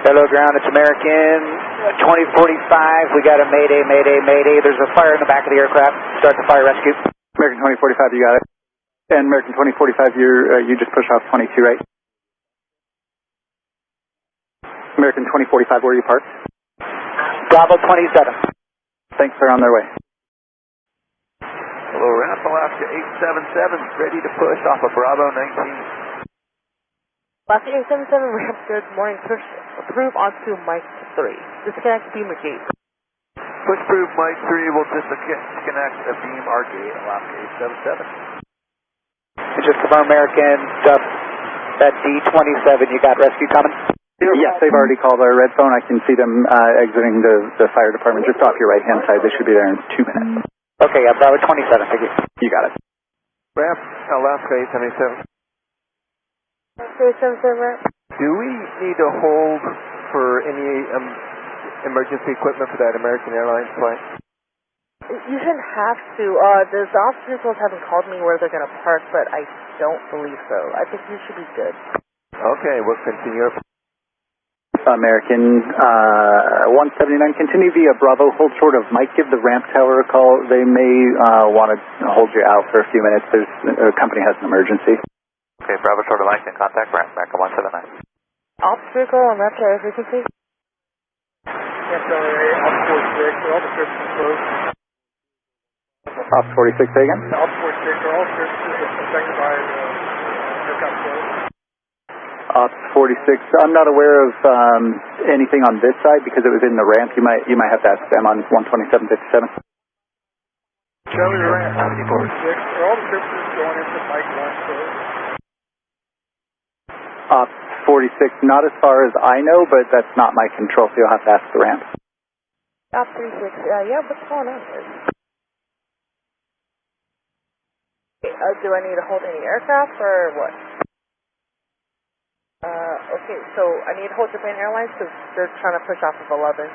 Hello ground, it's American 2045. We got a Mayday, Mayday, Mayday. There's a fire in the back of the aircraft. Start the fire rescue. American 2045, you got it. And American 2045, you just pushed off 22, right? American 2045, where are you parked? Bravo 27. Thanks, they're on their way. Hello, ramp Alaska 877, ready to push off of Bravo 19. Alaska 877, ramp, good morning. Push approve onto Mike 3. Disconnect beamer gate. Push approve Mike 3 will disconnect the beam R gate, Alaska 877. Just confirm American, that D27, you got rescue coming? Yes, they've already called our red phone. I can see them exiting the fire department just off your right-hand side. They should be there in 2 minutes. Okay, Bravo 27, thank you. You got it. Ramp Alaska 877. Alaska 877, ramp. Do we need to hold for any emergency equipment for that American Airlines flight? You shouldn't have to. The officers haven't called me where they're going to park, but I don't believe so. I think you should be good. Okay, we'll continue. American 179, continue via Bravo. Hold short of Mike. Give the ramp tower a call. They may want to hold you out for a few minutes. The company has an emergency. Okay, Bravo short of Mike and contact ramp American 179. Ops vehicle and ramp tower frequency? Ramp tower Ops 46, all the services closed. Ops 46, say again? Ops 46 are all services affected by aircraft closed. Ops 46. I'm not aware of anything on this side because it was in the ramp. You might have to ask them on 12757. Charlie ramp 46 are all the services going into Mike 1 closed. Ops 46. Not as far as I know, but that's not my control, so you'll have to ask the ramp. Ops 36. Yeah, what's going on here? Do I need to hold any aircraft or what? Okay, so I need to hold Japan Airlines because they're trying to push off of 11.